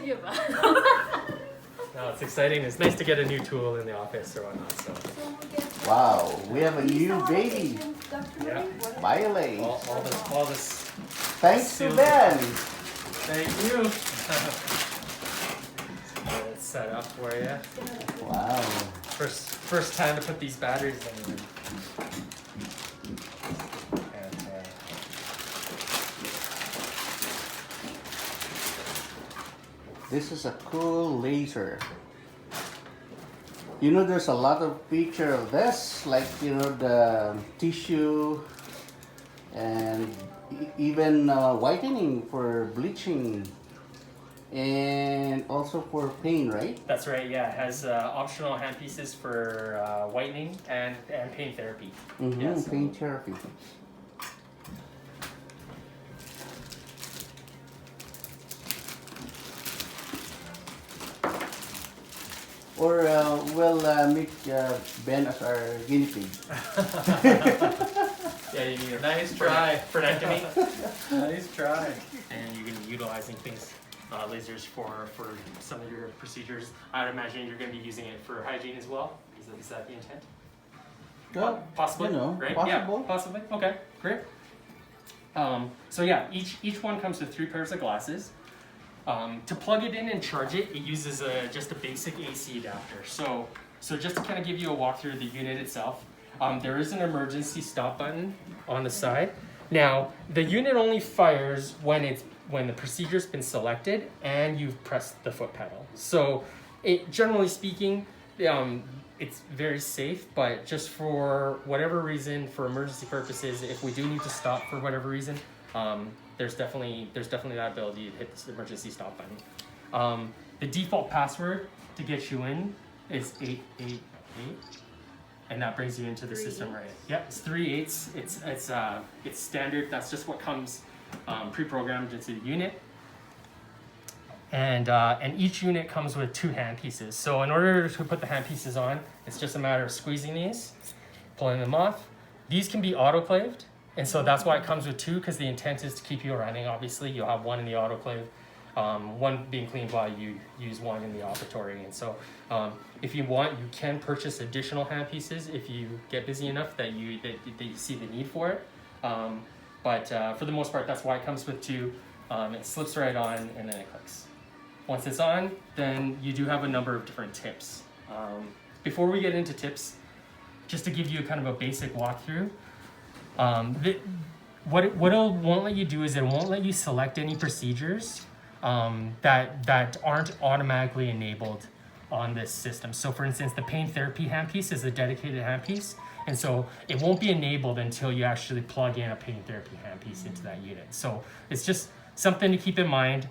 No, it's exciting. It's nice to get a new tool in the office or whatnot. So. Wow, we have a new baby. Yeah. Biolase. All this. Thanks to Ben. Thank you. It's set up for you. Wow. First time to put these batteries in. This is a cool laser. You know, there's a lot of feature of this, like, you know, the tissue and even whitening for bleaching and also for pain, right? That's right, yeah. It has optional handpieces for whitening and pain therapy. Mm-hmm, yes. Pain therapy. Or we'll make Ben as our guinea pig. Yeah, you need a nice try. Frenectomy. Nice try. And you're going to be utilizing things, lasers for some of your procedures. I would imagine you're going to be using it for hygiene as well. Is that the intent? Possibly, you know, right? possible. Yeah, possibly. Okay, great. So yeah, each one comes with 3 pairs of glasses. To plug it in and charge it, it uses just a basic AC adapter. So just to kind of give you a walkthrough of the unit itself, there is an emergency stop button on the side. Now, the unit only fires when the procedure's been selected and you've pressed the foot pedal. So, generally speaking, it's very safe, but just for whatever reason, for emergency purposes, if we do need to stop for whatever reason, there's definitely that ability to hit this emergency stop button. The default password to get you in is 888, and that brings you into the system, right? Yep, it's 3/8. It's standard. That's just what comes pre-programmed into the unit. And each unit comes with 2 handpieces. So in order to put the handpieces on, it's just a matter of squeezing these, pulling them off. These can be autoclaved. And so that's why it comes with 2, because the intent is to keep you running. Obviously, you'll have one in the autoclave, one being cleaned while you use one in the operatory. And so if you want, you can purchase additional handpieces if you get busy enough that you see the need for it. But for the most part, that's why it comes with 2. It slips right on and then it clicks. Once it's on, then you do have a number of different tips. Before we get into tips, just to give you kind of a basic walkthrough, what it won't let you do is it won't let you select any procedures that aren't automatically enabled on this system. So for instance, the pain therapy handpiece is a dedicated handpiece, and so it won't be enabled until you actually plug in a pain therapy handpiece into that unit. So it's just something to keep in mind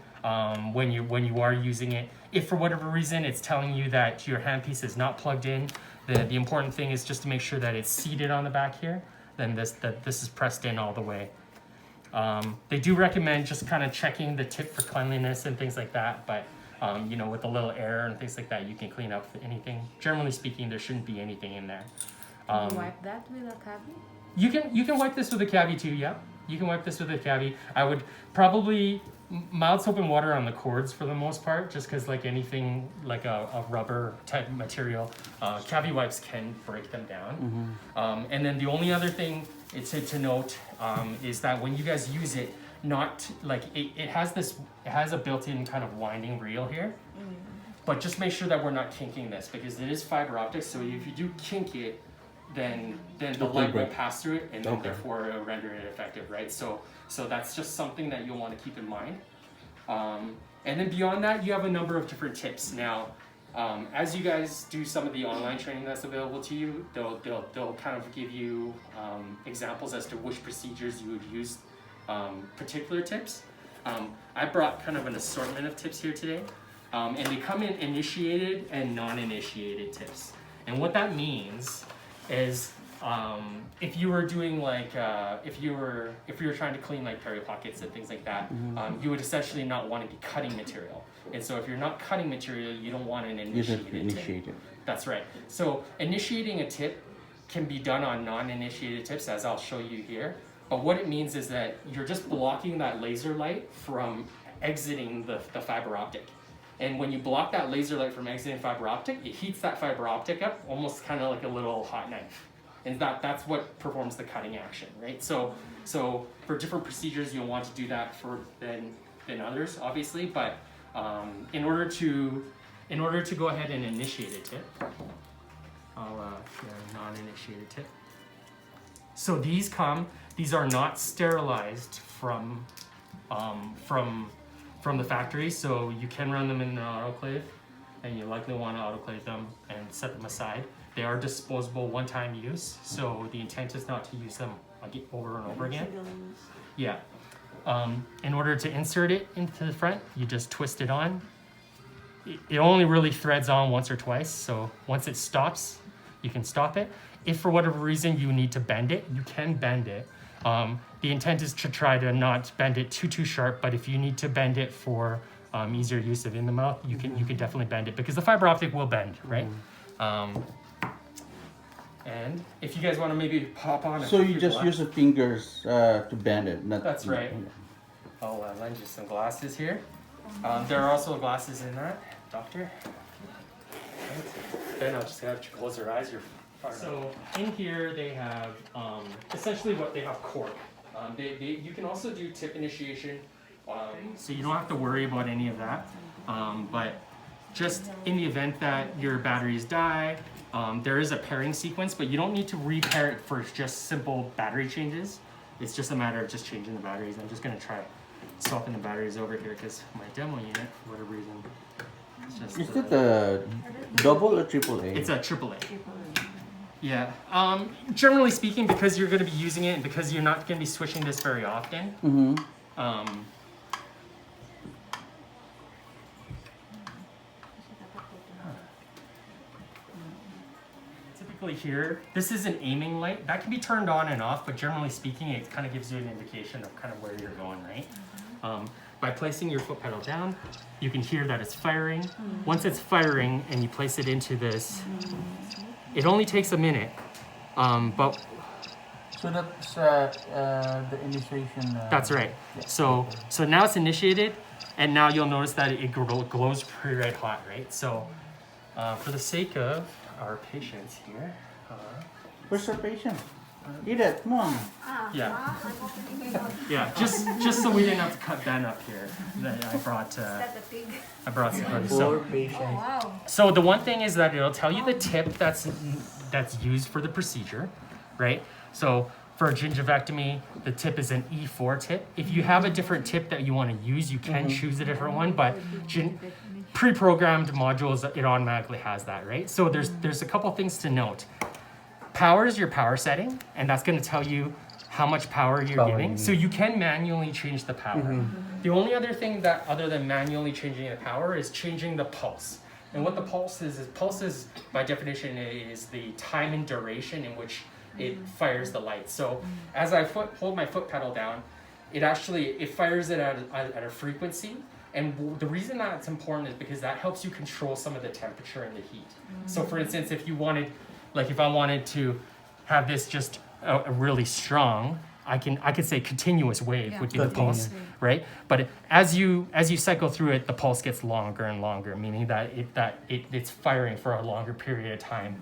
when you are using it. If for whatever reason it's telling you that your handpiece is not plugged in, the important thing is just to make sure that it's seated on the back here. Then this is pressed in all the way. They do recommend just kind of checking the tip for cleanliness and things like that, but you know, with a little air and things like that, you can clean up anything. Generally speaking, there shouldn't be anything in there. Can you wipe that with a cavi? You can wipe this with a cavi too, yeah. You can wipe this with a cavi. I would probably mild soap and water on the cords for the most part, just because like anything like a rubber type material, cavi wipes can break them down. Mm-hmm. And then the only other thing to note is that when you guys use it, not like it has a built-in kind of winding reel here, but just make sure that we're not kinking this, because it is fiber optic. So if you do kink it, then the light will pass through it, and then therefore render it effective, right? So that's just something that you'll want to keep in mind. And then beyond that, you have a number of different tips. Now, as you guys do some of the online training that's available to you, they'll kind of give you examples as to which procedures you would use particular tips. I brought kind of an assortment of tips here today, and they come in initiated and non-initiated tips. And what that means is if you were doing like if you were trying to clean like peri pockets and things like that, you would essentially not want to be cutting material. And so if you're not cutting material, you don't want an initiated tip. That's right. So initiating a tip can be done on non-initiated tips, as I'll show you here. But what it means is that you're just blocking that laser light from exiting the fiber optic. And when you block that laser light from exiting fiber optic, it heats that fiber optic up almost kind of like a little hot knife. And that's what performs the cutting action, right? So for different procedures, you'll want to do that than others, obviously. But in order to go ahead and initiate a tip, I'll share a non-initiated tip. So these are not sterilized from the factory, so you can run them in an autoclave, and you likely want to autoclave them and set them aside. They are disposable, one-time use, so the intent is not to use them over and over again. Yeah. In order to insert it into the front, you just twist it on. It only really threads on once or twice, so once it stops, you can stop it. If for whatever reason you need to bend it, you can bend it. The intent is to try to not bend it too sharp, but if you need to bend it for easier use of in the mouth, you can definitely bend it, because the fiber optic will bend, right? And if you guys want to maybe pop on So you just use the fingers to bend it. Not, That's right. I'll lend you some glasses here. There are also glasses in that, doctor. Then I'll just have you close your eyes. You're far enough. So in here they have essentially what they have cork. You can also do tip initiation, so you don't have to worry about any of that. But just in the event that your batteries die, there is a pairing sequence, but you don't need to repair it for just simple battery changes. It's just a matter of just changing the batteries. I'm just going to try swapping the batteries over here because my demo unit, for whatever reason, is it a double or triple A? It's a triple A. Yeah. Generally speaking, because you're going to be using it and because you're not going to be switching this very often, typically here, this is an aiming light. That can be turned on and off, but generally speaking, it kind of gives you an indication of kind of where you're going, right? By placing your foot pedal down, you can hear that it's firing. Once it's firing and you place it into this, it only takes a minute, but... So that's the initiation... That's right. Yeah. So now it's initiated, and now you'll notice that it glows pretty red hot, right? So for the sake of our patients here... Where's our patient? Edith, come on. Yeah. Yeah, just so we didn't have to cut Ben up here, that I brought somebody. So, Wow. so the one thing is that it'll tell you the tip that's used for the procedure, right? So for a gingivectomy, the tip is an E4 tip. If you have a different tip that you want to use, you can choose a different one, but pre-programmed modules, it automatically has that, right? So there's a couple things to note. Power is your power setting, and that's going to tell you how much power you're giving. So you can manually change the power. The only other thing that, other than manually changing the power, is changing the pulse. And what the pulse is by definition is the time and duration in which it fires the light. So as I hold my foot pedal down, it fires it at a frequency. And the reason that's important is because that helps you control some of the temperature and the heat. So for instance, if I wanted to have this just a really strong, I could say continuous wave would be the pulse, right? But as you cycle through it, the pulse gets longer and longer, meaning that it's firing for a longer period of time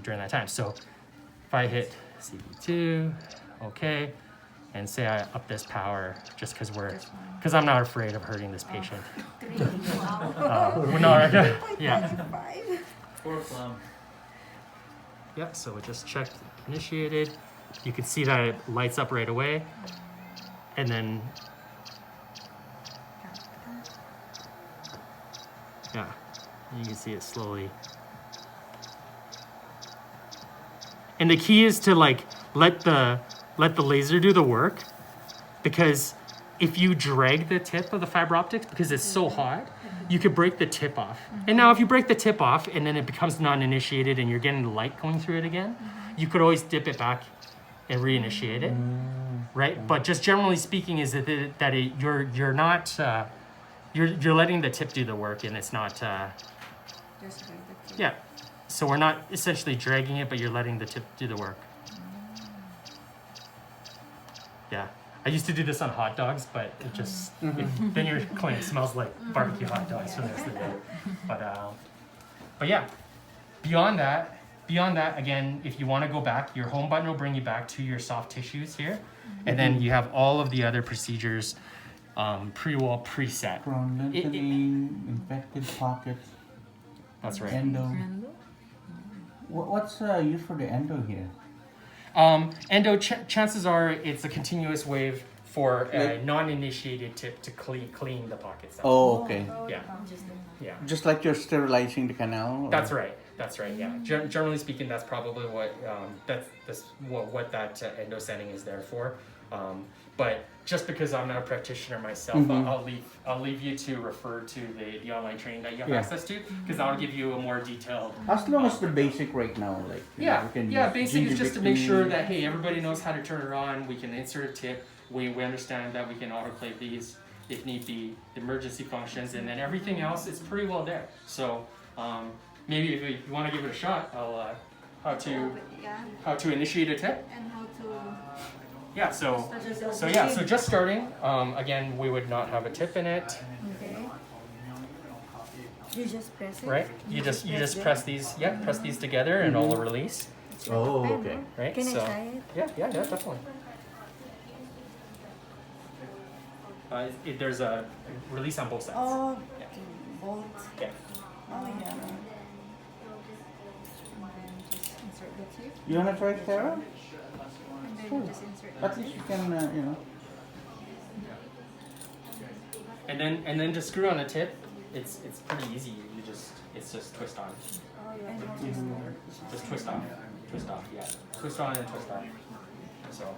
during that time. So if I hit CV2, okay, and say I up this power just because I'm not afraid of hurting this patient. Yeah, so it just checked initiated. You can see that it lights up right away. And then, yeah, you can see it slowly. And the key is to let the laser do the work, because if you drag the tip of the fiber optics, because it's so hot, you could break the tip off. And now if you break the tip off and then it becomes non-initiated and you're getting the light going through it again, you could always dip it back and reinitiate it, right? But just generally speaking is you're not, you're letting the tip do the work, and it's not, yeah. So we're not essentially dragging it, but you're letting the tip do the work. Yeah. I used to do this on hot dogs, but it just then your clinic smells like barbecue hot dogs for the rest of the day. But yeah, beyond that, again, if you want to go back, your home button will bring you back to your soft tissues here, and then you have all of the other procedures pre-wall preset. From lengthening, infected pockets. That's right. Endo. What's used for the endo here? Endo, chances are it's a continuous wave for a non-initiated tip to clean the pockets out. Oh, okay. Yeah. Just like you're sterilizing the canal? Or? That's right. Yeah. Generally speaking, that's probably what what that endo setting is there for. But just because I'm not a practitioner myself, I'll leave you to refer to the online training that you have access to, because I'll give you a more detailed. As long as the basic right now, like you can basic is just to make Gingivectomy. sure that hey, everybody knows how to turn it on. We can insert a tip. We understand that we can autoclave these if need be, the emergency functions, and then everything else is pretty well there. So maybe if you want to give it a shot, I'll how to initiate a tip. And how to... Yeah, so just starting. Again, we would not have a tip in it, Okay. You just press it? right? You just press these, press these together and all will release, It's like Oh, a pen, okay. no? right? Can So I try it? yeah, definitely. There's a release on both sides. Oh, Yeah. bolt. Yeah. Oh, yeah. And then just insert the tip. You wanna try Tara? And then you just insert the At least tip. you can, And then to screw on the tip, it's pretty easy. It's just twist on. Oh, yeah. And how to Just twist off, yeah. Twist on and twist off. So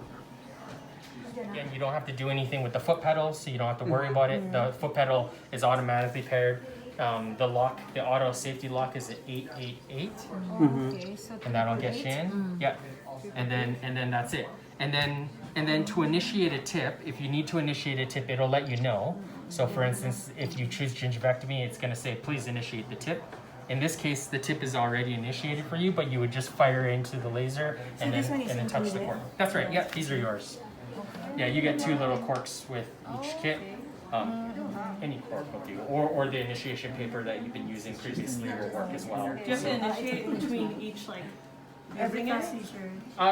again, you don't have to do anything with the foot pedal, so you don't have to worry about it. The foot pedal is automatically paired. The lock, the auto safety lock is at 888, Okay, so and that'll get you in. Yeah, and then that's it. And then to initiate a tip, if you need to initiate a tip, it'll let you know. So for instance, if you choose gingivectomy, it's going to say please initiate the tip. In this case, the tip is already initiated for you, but you would just fire into the laser and this one is then touch the included? cork. That's right. Yeah, these are yours. Yeah, you get 2 little corks with each kit. Any cork will do, or the initiation paper that you've been using previously will work as well. Do you have to initiate between each, like, every using it? procedure.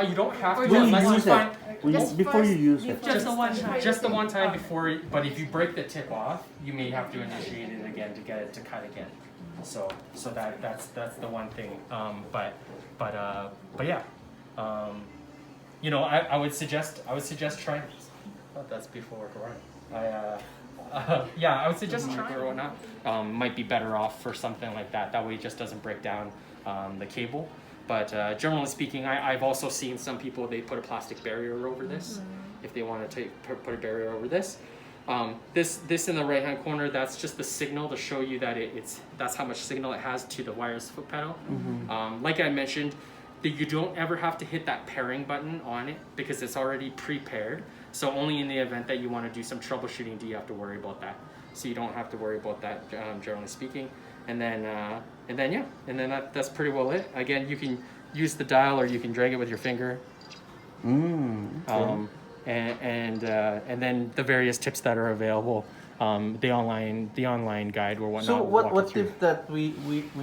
You don't have to Or unless you use find it. Before you use it. Just the one time? just the one time before. But if you break the tip off, you may have to initiate it again to get it to cut again. So that's the one thing. But yeah. I would suggest trying. Oh, that's before Corona. I would suggest trying or whatnot. Might be better off for something like that. That way it just doesn't break down the cable. But generally speaking, I've also seen some people, they put a plastic barrier over this if they want to put a barrier over this. This in the right hand corner, that's just the signal to show you that that's how much signal it has to the wireless foot pedal. Like I mentioned, that you don't ever have to hit that pairing button on it because it's already pre-paired. So only in the event that you want to do some troubleshooting do you have to worry about that. So you don't have to worry about that, generally speaking. And then that's pretty well it. Again, you can use the dial or you can drag it with your finger. Okay. And then the various tips that are available, the online guide or whatnot. So will walk you what through. tip that we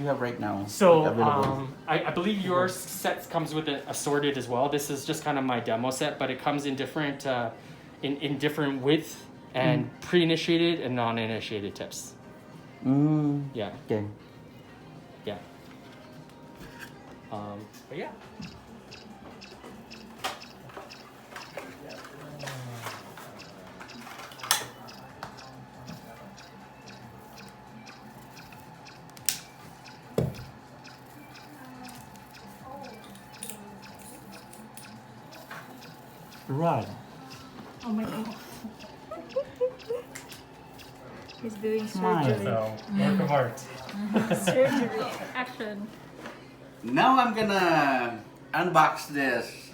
have right now? So available? I believe your set comes with an assorted as well. This is just kind of my demo set, but it comes in different in different width and pre-initiated and non-initiated tips. Yeah, Okay. yeah. But yeah. Right. Oh my god. He's doing Smile. surgery. So work of art. Surgery. Action. Now I'm gonna unbox this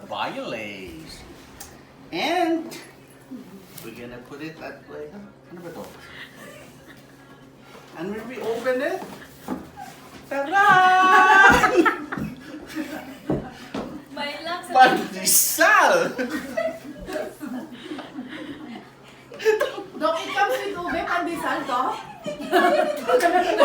Biolase. And we're gonna put it that way. Ano ba to? And when we open it, ta-da! My luck. Pandesal! Dok, it comes with ube pandesal, Dok?